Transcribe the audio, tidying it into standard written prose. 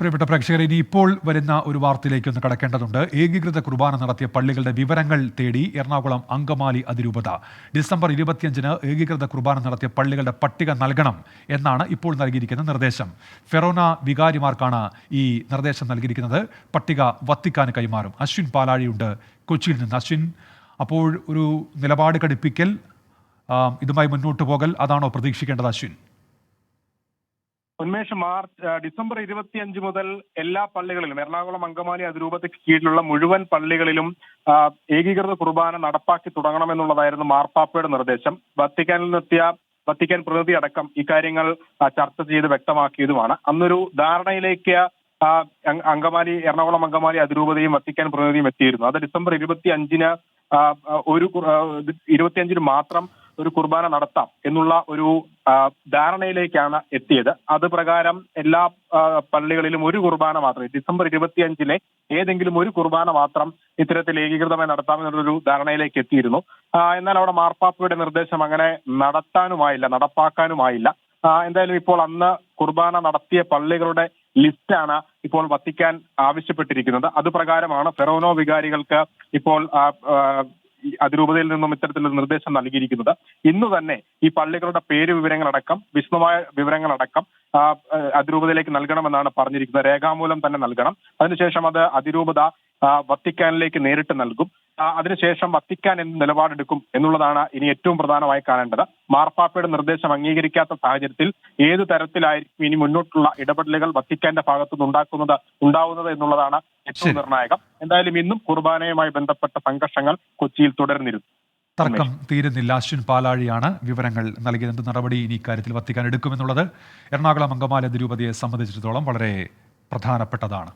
പ്രിയപ്പെട്ട പ്രേക്ഷകർ, ഇനി ഇപ്പോൾ വരുന്ന ഒരു വാർത്തയിലേക്ക് ഒന്ന് കടക്കേണ്ടതുണ്ട്. ഏകീകൃത കുർബാന നടത്തിയ പള്ളികളുടെ വിവരങ്ങൾ തേടി എറണാകുളം അങ്കമാലി അതിരൂപത ഡിസംബർ 25-ന് ഏകീകൃത കുർബാന നടത്തിയ പള്ളികളുടെ പട്ടിക നൽകണം എന്നാണ് ഇപ്പോൾ നൽകിയിരിക്കുന്ന നിർദ്ദേശം. ഫെറോന വികാരിമാർക്കാണ് ഈ നിർദ്ദേശം നൽകിയിരിക്കുന്നത്. പട്ടിക വത്തിക്കാന് കൈമാറും. അശ്വിൻ പാലാഴിയുണ്ട് കൊച്ചിയിൽ നിന്ന്. അശ്വിൻ, അപ്പോൾ ഒരു നിലപാട് കടുപ്പിക്കൽ, ഇതുമായി മുന്നോട്ട് പോകൽ, അതാണോ പ്രതീക്ഷിക്കേണ്ടത് അശ്വിൻ? ഉന്മേഷ്, ഡിസംബർ 25 മുതൽ എല്ലാ പള്ളികളിലും, എറണാകുളം അങ്കമാലി അതിരൂപതയ്ക്ക് കീഴിലുള്ള മുഴുവൻ പള്ളികളിലും ഏകീകൃത കുർബാന നടപ്പാക്കി തുടങ്ങണമെന്നുള്ളതായിരുന്നു മാർപ്പാപ്പയുടെ നിർദ്ദേശം. വത്തിക്കാൻ പ്രതിനിധി അടക്കം ഇക്കാര്യങ്ങൾ ചർച്ച ചെയ്ത് വ്യക്തമാക്കിയതുമാണ്. അന്നൊരു ധാരണയിലേക്ക് എറണാകുളം അങ്കമാലി അതിരൂപതയും വത്തിക്കാൻ പ്രതിനിധിയും എത്തിയിരുന്നു. അത് ഡിസംബർ 25-ന് 25-ന് മാത്രം ഒരു കുർബാന നടത്താം എന്നുള്ള ഒരു ധാരണയിലേക്കാണ് എത്തിയത്. അത് പ്രകാരം എല്ലാ പള്ളികളിലും ഒരു കുർബാന മാത്രം, ഡിസംബർ 25-ലെ ഏതെങ്കിലും ഒരു കുർബാന മാത്രം ഇത്തരത്തിൽ ഏകീകൃതമായി നടത്താമെന്നുള്ളൊരു ധാരണയിലേക്ക് എത്തിയിരുന്നു. എന്നാൽ അവിടെ മാർപ്പാപ്പയുടെ നിർദ്ദേശം അങ്ങനെ നടപ്പാക്കാനുമായില്ല. എന്തായാലും ഇപ്പോൾ അന്ന് കുർബാന നടത്തിയ പള്ളികളുടെ ലിസ്റ്റാണ് ഇപ്പോൾ വത്തിക്കാൻ ആവശ്യപ്പെട്ടിരിക്കുന്നത്. അതുപ്രകാരമാണ് ഫെറോനോ വികാരികൾക്ക് ഇപ്പോൾ അതിരൂപതയിൽ നിന്നും ഇത്തരത്തിലൊരു നിർദ്ദേശം നൽകിയിരിക്കുന്നത്. ഇന്ന് തന്നെ ഈ പള്ളികളുടെ പേര് വിവരങ്ങളടക്കം, വിശദമായ വിവരങ്ങളടക്കം അതിരൂപതയിലേക്ക് നൽകണമെന്നാണ് പറഞ്ഞിരിക്കുന്നത്. രേഖാമൂലം തന്നെ നൽകണം. അതിനുശേഷം അത് അതിരൂപത വത്തിക്കാനിലേക്ക് നേരിട്ട് നൽകും. അതിനുശേഷം വത്തിക്കാൻ എന്ത് നിലപാടെടുക്കും എന്നുള്ളതാണ് ഇനി ഏറ്റവും പ്രധാനമായി കാണേണ്ടത്. മാർപ്പാപ്പയുടെ നിർദ്ദേശം അംഗീകരിക്കാത്ത സാഹചര്യത്തിൽ ഏത് തരത്തിലായിരിക്കും ഇനി മുന്നോട്ടുള്ള ഇടപെടലുകൾ വത്തിക്കാന്റെ ഭാഗത്തുനിന്ന് ഉണ്ടാവുന്നത് എന്നുള്ളതാണ് ഏറ്റവും നിർണായകം. എന്തായാലും ഇന്നും കുർബാനയുമായി ബന്ധപ്പെട്ട സംഘർഷങ്ങൾ കൊച്ചിയിൽ തുടർന്നിരുന്നു. തർക്കം തീരുന്നില്ല. അശ്വിൻ പാലാഴിയാണ് വിവരങ്ങൾ നൽകിയത്. എന്ത് നടപടി ഇനി ഇക്കാര്യത്തിൽ വത്തിക്കാൻ എടുക്കുമെന്നുള്ളത് എറണാകുളം അങ്കമാലി അതിരൂപതയെ സംബന്ധിച്ചിടത്തോളം വളരെ പ്രധാനപ്പെട്ടതാണ്.